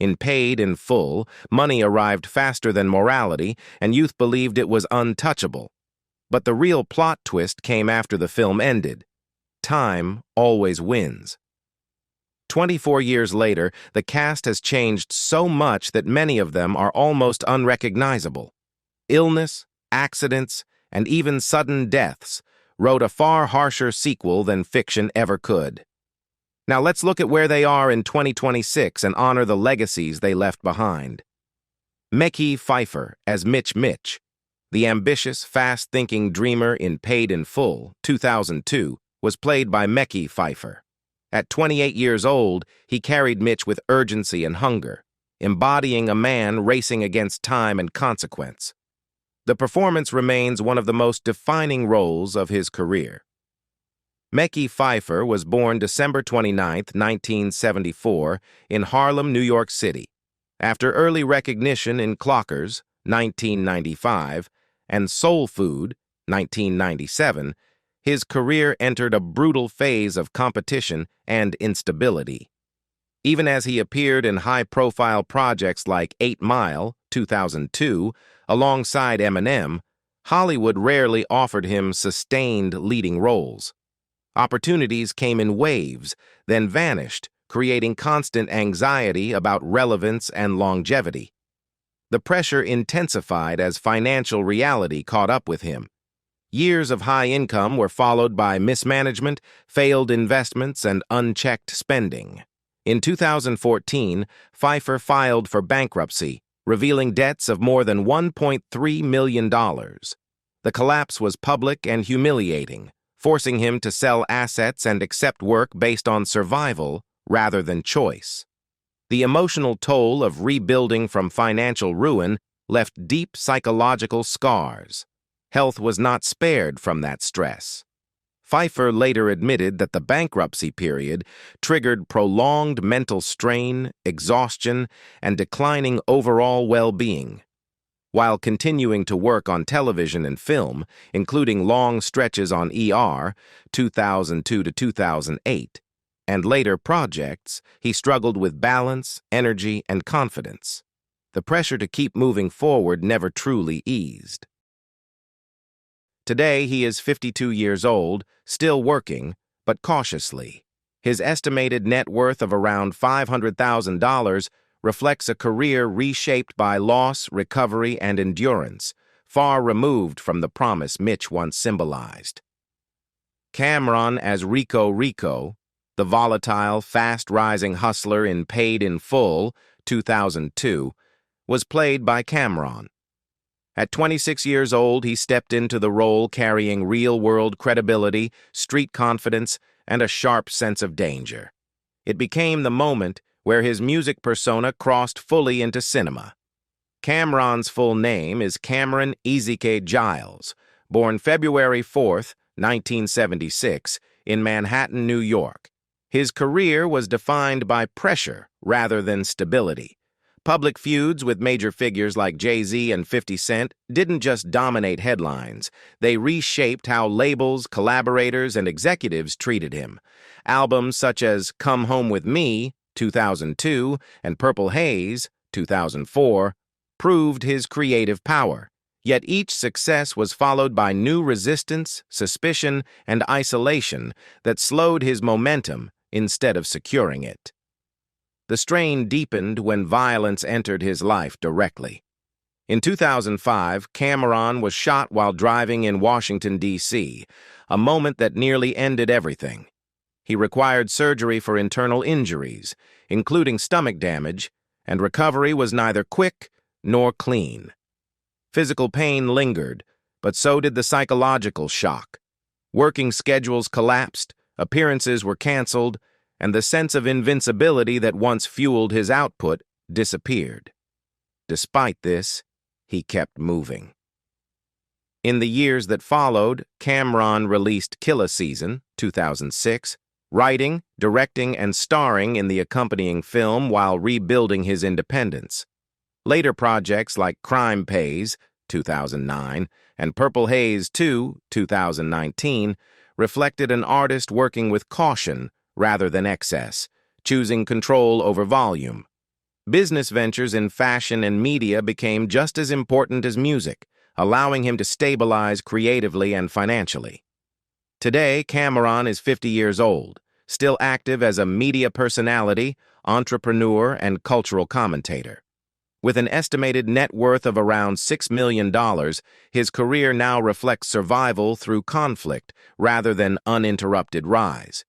In Paid in Full, money arrived faster than morality, and youth believed it was untouchable. But the real plot twist came after the film ended. Time always wins. 24 years later, the cast has changed so much that many of them are almost unrecognizable. Illness, accidents, and even sudden deaths wrote a far harsher sequel than fiction ever could. Now let's look at where they are in 2026 and honor the legacies they left behind. Mekhi Phifer as Mitch, the ambitious, fast-thinking dreamer in Paid in Full, 2002, was played by Mekhi Phifer. At 28 years old, he carried Mitch with urgency and hunger, embodying a man racing against time and consequence. The performance remains one of the most defining roles of his career. Mekhi Phifer was born December 29, 1974, in Harlem, New York City. After early recognition in Clockers, 1995, and Soul Food, 1997, his career entered a brutal phase of competition and instability. Even as he appeared in high-profile projects like 8 Mile, 2002, alongside Eminem, Hollywood rarely offered him sustained leading roles. Opportunities came in waves, then vanished, creating constant anxiety about relevance and longevity. The pressure intensified as financial reality caught up with him. Years of high income were followed by mismanagement, failed investments, and unchecked spending. In 2014, Phifer filed for bankruptcy, revealing debts of more than $1.3 million. The collapse was public and humiliating, forcing him to sell assets and accept work based on survival rather than choice. The emotional toll of rebuilding from financial ruin left deep psychological scars. Health was not spared from that stress. Phifer later admitted that the bankruptcy period triggered prolonged mental strain, exhaustion, and declining overall well-being. While continuing to work on television and film, including long stretches on ER, 2002 to 2008, and later projects, he struggled with balance, energy, and confidence. The pressure to keep moving forward never truly eased. Today, he is 52 years old, still working, but cautiously. His estimated net worth of around $500,000 reflects a career reshaped by loss, recovery, and endurance, far removed from the promise Mitch once symbolized. Cam'ron as Rico, the volatile, fast-rising hustler in Paid in Full, 2002, was played by Cam'ron. At 26 years old, he stepped into the role carrying real-world credibility, street confidence, and a sharp sense of danger. It became the moment where his music persona crossed fully into cinema. Cam'ron's full name is Cameron Ezike Giles, born February 4, 1976, in Manhattan, New York. His career was defined by pressure rather than stability. Public feuds with major figures like Jay-Z and 50 Cent didn't just dominate headlines, they reshaped how labels, collaborators, and executives treated him. Albums such as Come Home With Me, 2002, and Purple Haze, 2004, proved his creative power. Yet each success was followed by new resistance, suspicion, and isolation that slowed his momentum instead of securing it. The strain deepened when violence entered his life directly. In 2005, Cam'ron was shot while driving in Washington, D.C., a moment that nearly ended everything. He required surgery for internal injuries, including stomach damage, and recovery was neither quick nor clean. Physical pain lingered, but so did the psychological shock. Working schedules collapsed, appearances were canceled, and the sense of invincibility that once fueled his output disappeared. Despite this, he kept moving. In the years that followed, Cam'ron released Killa Season, 2006, writing, directing, and starring in the accompanying film while rebuilding his independence. Later projects like Crime Pays, 2009, and Purple Haze 2, 2019, reflected an artist working with caution rather than excess, choosing control over volume. Business ventures in fashion and media became just as important as music, allowing him to stabilize creatively and financially. Today, Cameron is 50 years old, still active as a media personality, entrepreneur, and cultural commentator. With an estimated net worth of around $6 million, his career now reflects survival through conflict rather than uninterrupted rise.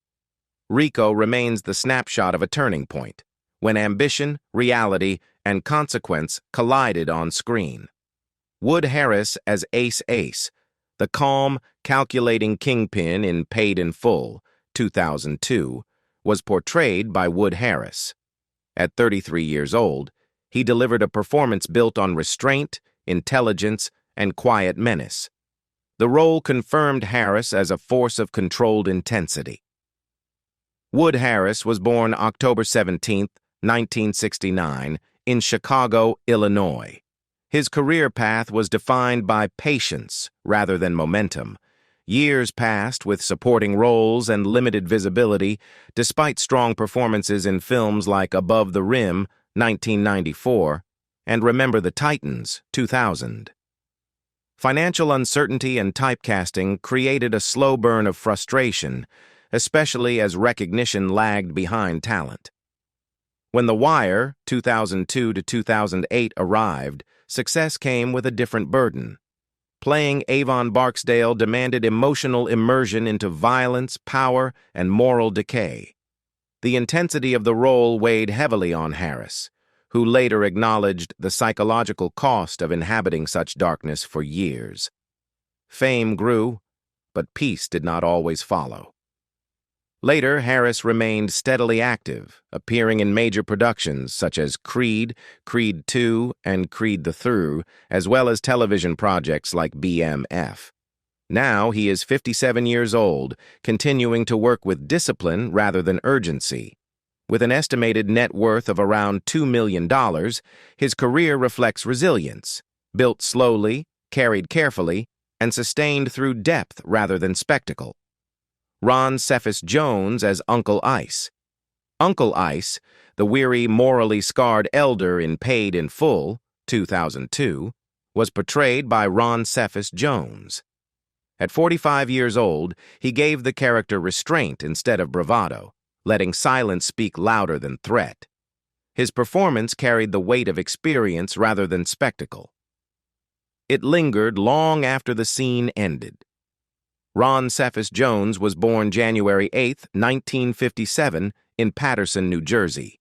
Rico remains the snapshot of a turning point, when ambition, reality, and consequence collided on screen. Wood Harris as Ace, the calm, calculating kingpin in Paid in Full, 2002, was portrayed by Wood Harris. At 33 years old, he delivered a performance built on restraint, intelligence, and quiet menace. The role confirmed Harris as a force of controlled intensity. Wood Harris was born October 17, 1969, in Chicago, Illinois. His career path was defined by patience rather than momentum. Years passed with supporting roles and limited visibility, despite strong performances in films like Above the Rim, 1994, and Remember the Titans, 2000. Financial uncertainty and typecasting created a slow burn of frustration, especially as recognition lagged behind talent. When The Wire, 2002 to 2008, arrived, success came with a different burden. Playing Avon Barksdale demanded emotional immersion into violence, power, and moral decay. The intensity of the role weighed heavily on Harris, who later acknowledged the psychological cost of inhabiting such darkness for years. Fame grew, but peace did not always follow. Later, Harris remained steadily active, appearing in major productions such as Creed, Creed II, and Creed III, as well as television projects like BMF. Now he is 57 years old, continuing to work with discipline rather than urgency. With an estimated net worth of around $2 million, his career reflects resilience, built slowly, carried carefully, and sustained through depth rather than spectacle. Cephas Jones as Uncle Ice. Uncle Ice, the weary, morally scarred elder in Paid in Full, 2002, was portrayed by Cephas Jones. At 45 years old, he gave the character restraint instead of bravado, letting silence speak louder than threat. His performance carried the weight of experience rather than spectacle. It lingered long after the scene ended. Cephas Jones was born January 8, 1957, in Paterson, New Jersey.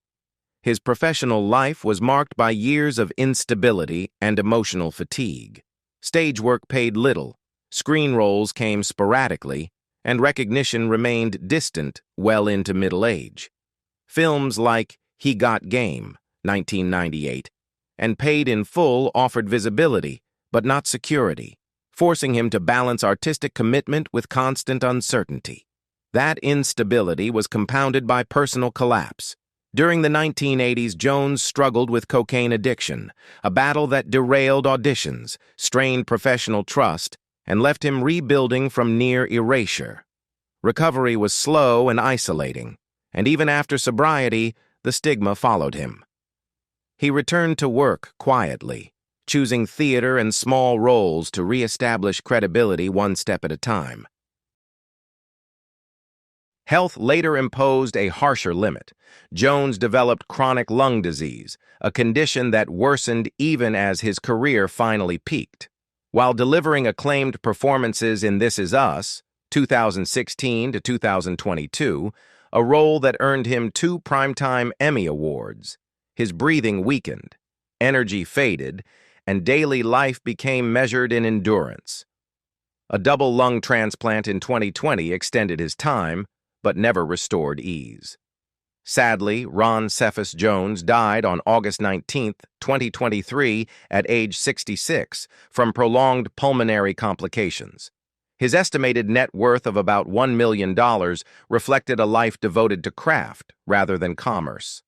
His professional life was marked by years of instability and emotional fatigue. Stage work paid little, screen roles came sporadically, and recognition remained distant well into middle age. Films like He Got Game, 1998, and Paid in Full offered visibility, but not security, forcing him to balance artistic commitment with constant uncertainty. That instability was compounded by personal collapse. During the 1980s, Jones struggled with cocaine addiction, a battle that derailed auditions, strained professional trust, and left him rebuilding from near erasure. Recovery was slow and isolating, and even after sobriety, the stigma followed him. He returned to work quietly, choosing theater and small roles to re-establish credibility one step at a time. Health later imposed a harsher limit. Jones developed chronic lung disease, a condition that worsened even as his career finally peaked. While delivering acclaimed performances in This Is Us, 2016 to 2022, a role that earned him 2 Primetime Emmy Awards, his breathing weakened, energy faded, and daily life became measured in endurance. A double lung transplant in 2020 extended his time, but never restored ease. Sadly, Cephas Jones died on August 19, 2023, at age 66 from prolonged pulmonary complications. His estimated net worth of about $1 million reflected a life devoted to craft rather than commerce.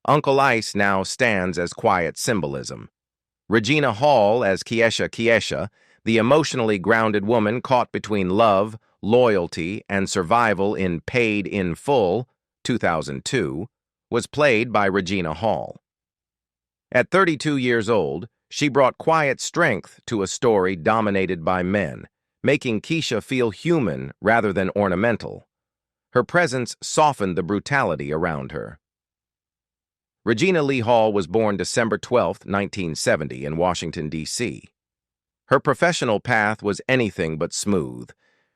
Uncle Ice now stands as quiet symbolism. Regina Hall as Kiesha, the emotionally grounded woman caught between love, loyalty, and survival in Paid in Full, 2002, was played by Regina Hall. At 32 years old, she brought quiet strength to a story dominated by men, making Keisha feel human rather than ornamental. Her presence softened the brutality around her. Regina Hall was born December 12, 1970, in Washington, D.C. Her professional path was anything but smooth.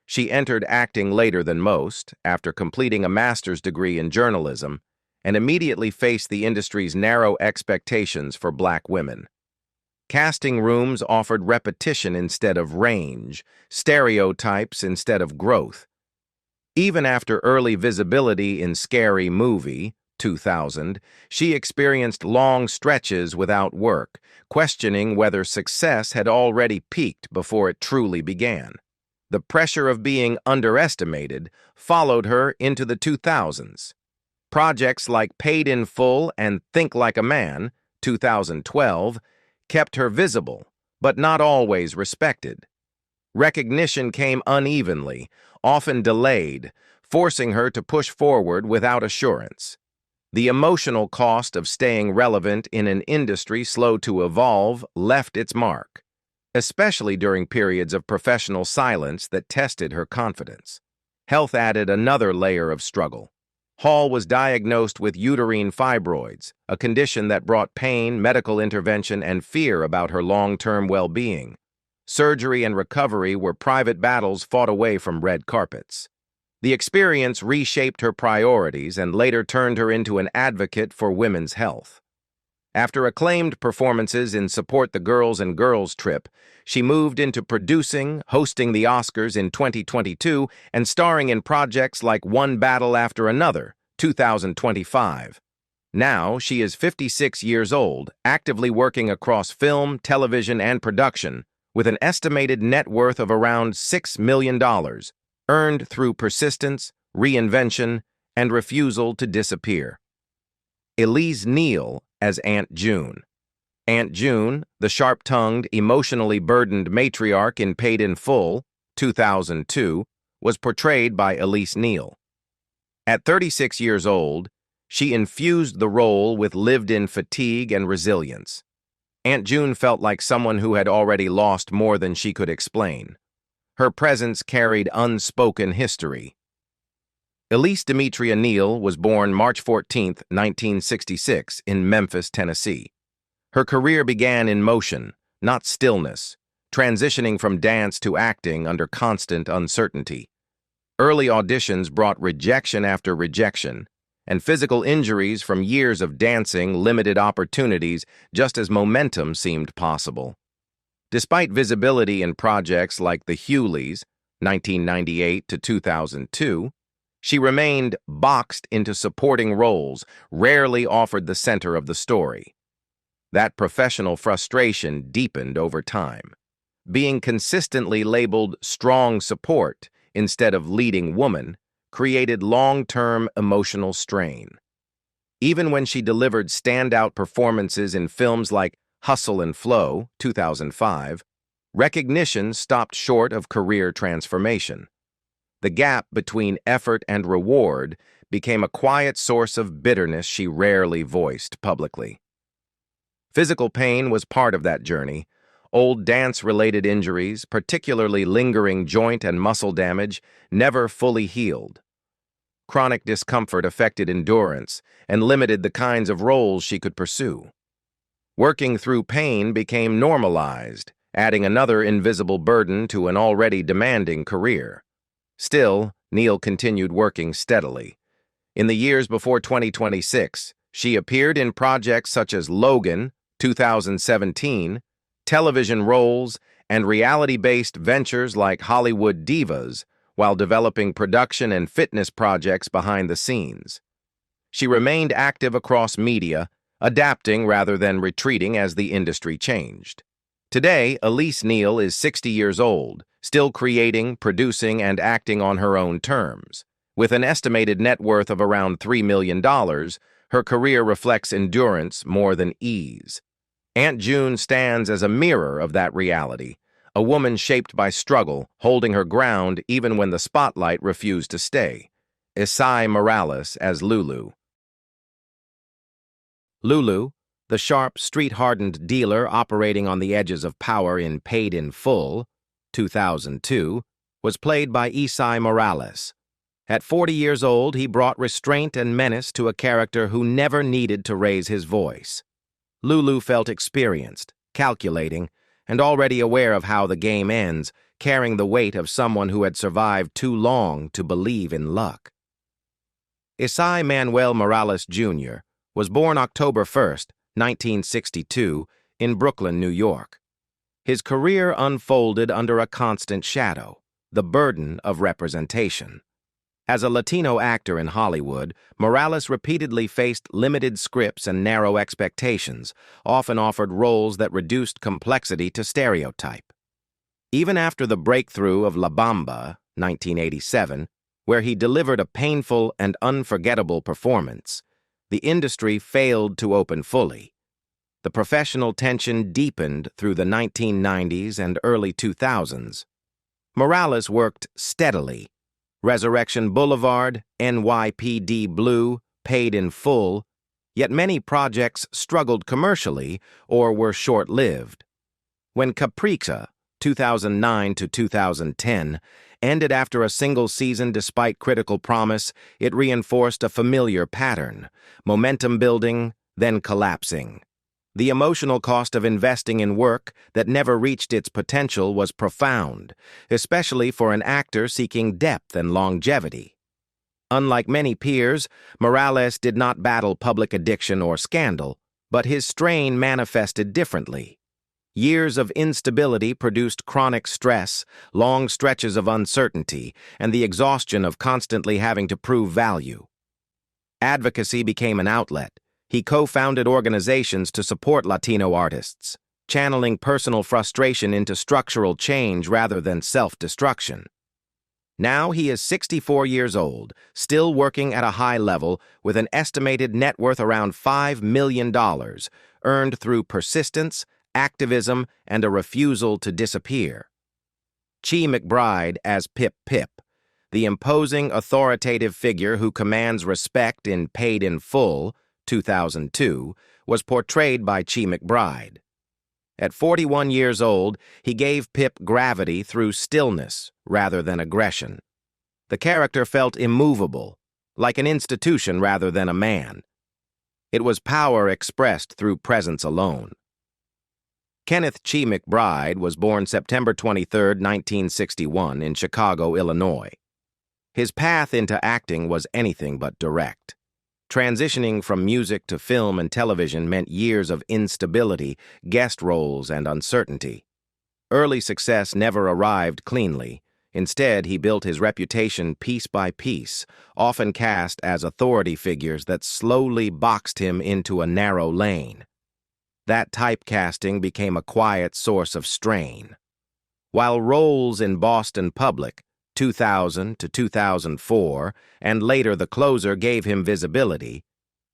She entered acting later than most, after completing a master's degree in journalism, and immediately faced the industry's narrow expectations for black women. Casting rooms offered repetition instead of range, stereotypes instead of growth. Even after early visibility in Scary Movie, 2000, she experienced long stretches without work, questioning whether success had already peaked before it truly began. The pressure of being underestimated followed her into the 2000s. Projects like Paid in Full and Think Like a Man, 2012, kept her visible, but not always respected. Recognition came unevenly, often delayed, forcing her to push forward without assurance. The emotional cost of staying relevant in an industry slow to evolve left its mark, especially during periods of professional silence that tested her confidence. Health added another layer of struggle. Hall was diagnosed with uterine fibroids, a condition that brought pain, medical intervention, and fear about her long-term well-being. Surgery and recovery were private battles fought away from red carpets. The experience reshaped her priorities and later turned her into an advocate for women's health. After acclaimed performances in Support the Girls and Girls Trip, she moved into producing, hosting the Oscars in 2022, and starring in projects like One Battle After Another, 2025. Now, she is 56 years old, actively working across film, television, and production, with an estimated net worth of around $6 million, earned through persistence, reinvention, and refusal to disappear. Elise Neal as Aunt June. Aunt June, the sharp-tongued, emotionally burdened matriarch in Paid in Full, 2002, was portrayed by Elise Neal. At 36 years old, she infused the role with lived-in fatigue and resilience. Aunt June felt like someone who had already lost more than she could explain. Her presence carried unspoken history. Elise Demetria Neal was born March 14, 1966, in Memphis, Tennessee. Her career began in motion, not stillness, transitioning from dance to acting under constant uncertainty. Early auditions brought rejection after rejection, and physical injuries from years of dancing limited opportunities just as momentum seemed possible. Despite visibility in projects like The Hughleys, 1998 to 2002, she remained boxed into supporting roles, rarely offered the center of the story. That professional frustration deepened over time. Being consistently labeled strong support instead of leading woman created long-term emotional strain. Even when she delivered standout performances in films like Hustle and Flow, 2005, recognition stopped short of career transformation. The gap between effort and reward became a quiet source of bitterness she rarely voiced publicly. Physical pain was part of that journey. Old dance-related injuries, particularly lingering joint and muscle damage, never fully healed. Chronic discomfort affected endurance and limited the kinds of roles she could pursue. Working through pain became normalized, adding another invisible burden to an already demanding career. Still, Neal continued working steadily. In the years before 2026, she appeared in projects such as Logan, 2017, television roles, and reality-based ventures like Hollywood Divas, while developing production and fitness projects behind the scenes. She remained active across media, adapting rather than retreating as the industry changed. Today, Elise Neal is 60 years old, still creating, producing, and acting on her own terms. With an estimated net worth of around $3 million, her career reflects endurance more than ease. Aunt June stands as a mirror of that reality, a woman shaped by struggle, holding her ground even when the spotlight refused to stay. Esai Morales as Lulu. Lulu, the sharp, street-hardened dealer operating on the edges of power in Paid in Full, 2002, was played by Esai Morales. At 40 years old, he brought restraint and menace to a character who never needed to raise his voice. Lulu felt experienced, calculating, and already aware of how the game ends, carrying the weight of someone who had survived too long to believe in luck. Esai Manuel Morales, Jr. was born October 1, 1962, in Brooklyn, New York. His career unfolded under a constant shadow, the burden of representation. As a Latino actor in Hollywood, Morales repeatedly faced limited scripts and narrow expectations, often offered roles that reduced complexity to stereotype. Even after the breakthrough of La Bamba, 1987, where he delivered a painful and unforgettable performance, the industry failed to open fully. The professional tension deepened through the 1990s and early 2000s. Morales worked steadily. Resurrection Boulevard, NYPD Blue, Paid in Full, yet many projects struggled commercially or were short-lived. When Caprica, 2009 to 2010, ended after a single season despite critical promise, it reinforced a familiar pattern: momentum building, then collapsing. The emotional cost of investing in work that never reached its potential was profound, especially for an actor seeking depth and longevity. Unlike many peers, Morales did not battle public addiction or scandal, but his strain manifested differently. Years of instability produced chronic stress, long stretches of uncertainty, and the exhaustion of constantly having to prove value. Advocacy became an outlet. He co-founded organizations to support Latino artists, channeling personal frustration into structural change rather than self-destruction. Now he is 64 years old, still working at a high level with an estimated net worth around $5 million, earned through persistence, activism, and a refusal to disappear. McBride as Pip, the imposing, authoritative figure who commands respect in Paid in Full, 2002, was portrayed by McBride. At 41 years old, he gave Pip gravity through stillness rather than aggression. The character felt immovable, like an institution rather than a man. It was power expressed through presence alone. Kenneth McBride was born September 23, 1961, in Chicago, Illinois. His path into acting was anything but direct. Transitioning from music to film and television meant years of instability, guest roles, and uncertainty. Early success never arrived cleanly. Instead, he built his reputation piece by piece, often cast as authority figures that slowly boxed him into a narrow lane. That typecasting became a quiet source of strain. While roles in Boston Public, 2000 to 2004, and later The Closer gave him visibility,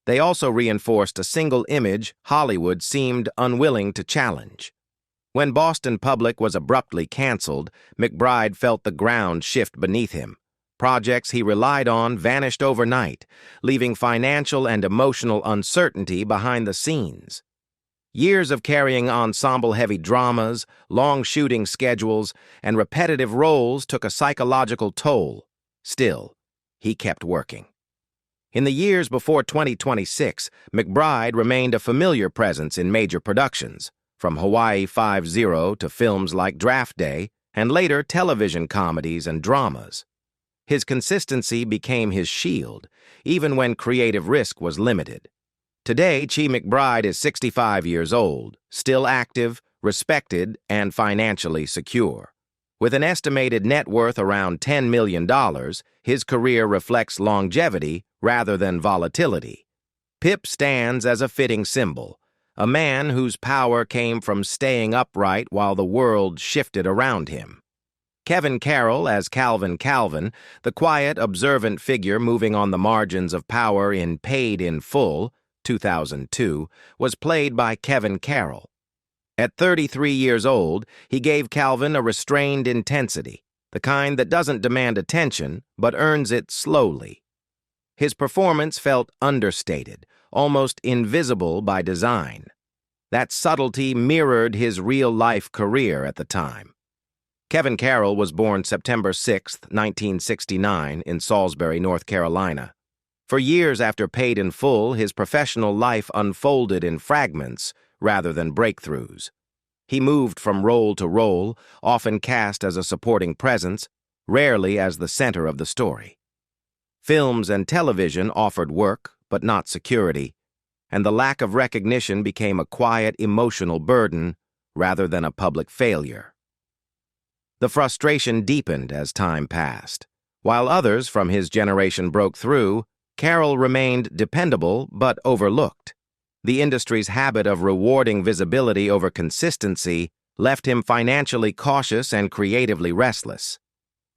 they also reinforced a single image Hollywood seemed unwilling to challenge. When Boston Public was abruptly canceled, McBride felt the ground shift beneath him. Projects he relied on vanished overnight, leaving financial and emotional uncertainty behind the scenes. Years of carrying ensemble-heavy dramas, long shooting schedules, and repetitive roles took a psychological toll. Still, he kept working. In the years before 2026, McBride remained a familiar presence in major productions, from Hawaii 5-0 to films like Draft Day, and later television comedies and dramas. His consistency became his shield, even when creative risk was limited. Today, McBride is 65 years old, still active, respected, and financially secure. With an estimated net worth around $10 million, his career reflects longevity rather than volatility. Pip stands as a fitting symbol, a man whose power came from staying upright while the world shifted around him. Carroll as Calvin, the quiet, observant figure moving on the margins of power in Paid in Full, 2002, was played by Carroll. At 33 years old, he gave Calvin a restrained intensity, the kind that doesn't demand attention, but earns it slowly. His performance felt understated, almost invisible by design. That subtlety mirrored his real-life career at the time. Kevin Carroll was born September 6, 1969, in Salisbury, North Carolina. For years after Paid in Full, his professional life unfolded in fragments rather than breakthroughs. He moved from role to role, often cast as a supporting presence, rarely as the center of the story. Films and television offered work, but not security, and the lack of recognition became a quiet, emotional burden rather than a public failure. The frustration deepened as time passed. While others from his generation broke through, Carroll remained dependable but overlooked. The industry's habit of rewarding visibility over consistency left him financially cautious and creatively restless.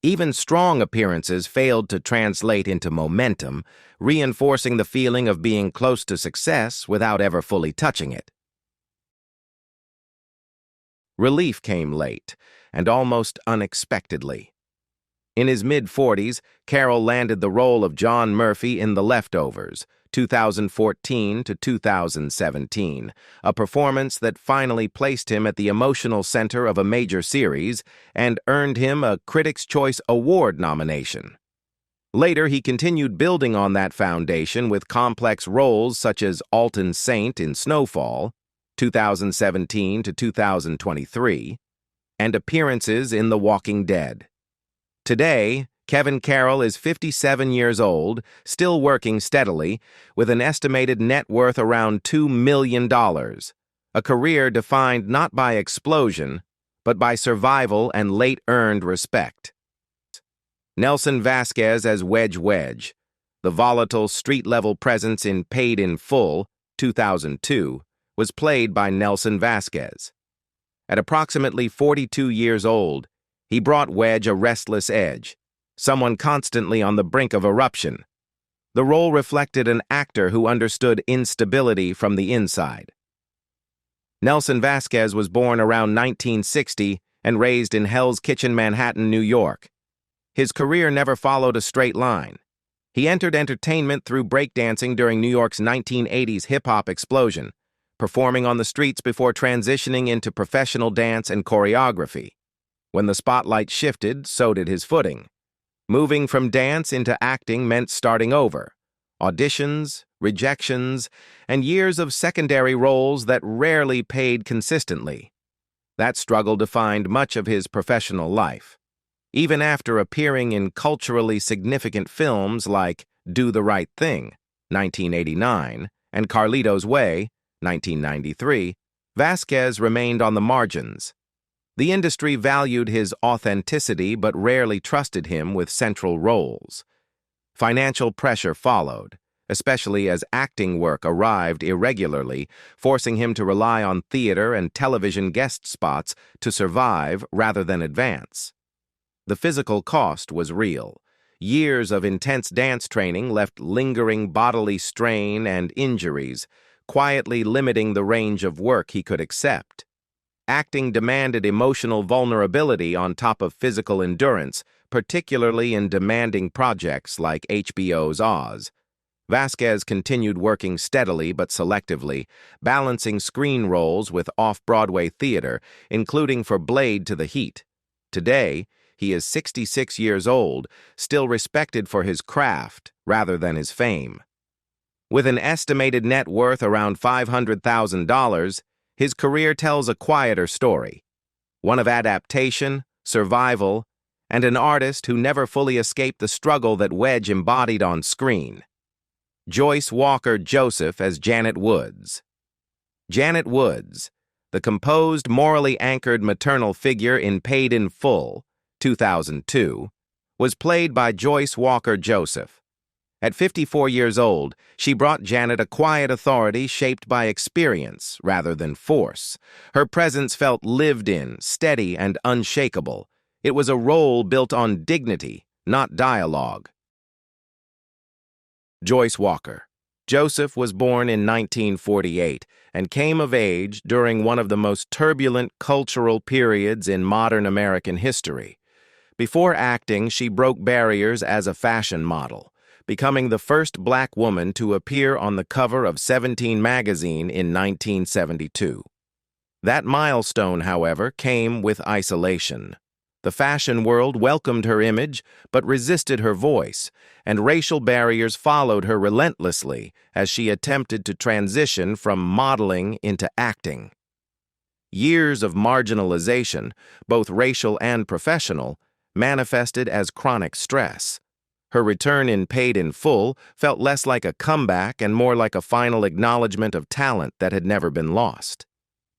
Even strong appearances failed to translate into momentum, reinforcing the feeling of being close to success without ever fully touching it. Relief came late, and almost unexpectedly. In his mid-40s, Carroll landed the role of John Murphy in The Leftovers, 2014 to 2017, a performance that finally placed him at the emotional center of a major series and earned him a Critics' Choice Award nomination. Later, he continued building on that foundation with complex roles such as Alton Saint in Snowfall, 2017 to 2023, and appearances in The Walking Dead. Today, Kevin Carroll is 57 years old, still working steadily, with an estimated net worth around $2 million, a career defined not by explosion, but by survival and late-earned respect. Nelson Vasquez as Wedge, the volatile street-level presence in Paid in Full, 2002, was played by Nelson Vasquez. At approximately 42 years old, he brought Wedge a restless edge, someone constantly on the brink of eruption. The role reflected an actor who understood instability from the inside. Nelson Vasquez was born around 1960 and raised in Hell's Kitchen, Manhattan, New York. His career never followed a straight line. He entered entertainment through breakdancing during New York's 1980s hip-hop explosion, performing on the streets before transitioning into professional dance and choreography. When the spotlight shifted, so did his footing. Moving from dance into acting meant starting over. Auditions, rejections, and years of secondary roles that rarely paid consistently. That struggle defined much of his professional life. Even after appearing in culturally significant films like Do the Right Thing, 1989, and Carlito's Way, 1993, Vasquez remained on the margins. The industry valued his authenticity but rarely trusted him with central roles. Financial pressure followed, especially as acting work arrived irregularly, forcing him to rely on theater and television guest spots to survive rather than advance. The physical cost was real. Years of intense dance training left lingering bodily strain and injuries, quietly limiting the range of work he could accept. Acting demanded emotional vulnerability on top of physical endurance, particularly in demanding projects like HBO's Oz. Vasquez continued working steadily but selectively, balancing screen roles with off-Broadway theater, including for Blade to the Heat. Today, he is 66 years old, still respected for his craft rather than his fame. With an estimated net worth around $500,000, his career tells a quieter story, one of adaptation, survival, and an artist who never fully escaped the struggle that Wedge embodied on screen. Joyce Walker Joseph as Janet Woods. Janet Woods, the composed, morally anchored maternal figure in Paid in Full, 2002, was played by Joyce Walker Joseph. At 54 years old, she brought Janet a quiet authority shaped by experience rather than force. Her presence felt lived in, steady, and unshakable. It was a role built on dignity, not dialogue. Joyce Walker. Joseph was born in 1948 and came of age during one of the most turbulent cultural periods in modern American history. Before acting, she broke barriers as a fashion model, becoming the first black woman to appear on the cover of 17 magazine in 1972. That milestone, however, came with isolation. The fashion world welcomed her image but resisted her voice, and racial barriers followed her relentlessly as she attempted to transition from modeling into acting. Years of marginalization, both racial and professional, manifested as chronic stress. Her return in Paid in Full felt less like a comeback and more like a final acknowledgement of talent that had never been lost.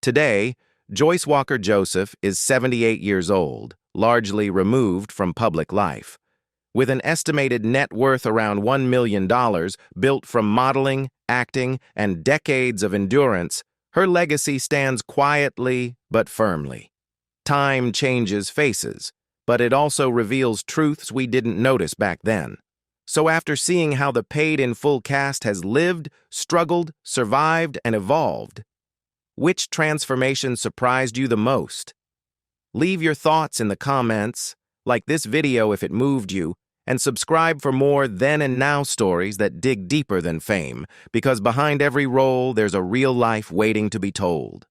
Today, Joyce Walker Joseph is 78 years old, largely removed from public life. With an estimated net worth around $1 million built from modeling, acting, and decades of endurance, her legacy stands quietly but firmly. Time changes faces, but it also reveals truths we didn't notice back then. So after seeing how the Paid in Full cast has lived, struggled, survived, and evolved, which transformation surprised you the most? Leave your thoughts in the comments, like this video if it moved you, and subscribe for more then and now stories that dig deeper than fame, because behind every role there's a real life waiting to be told.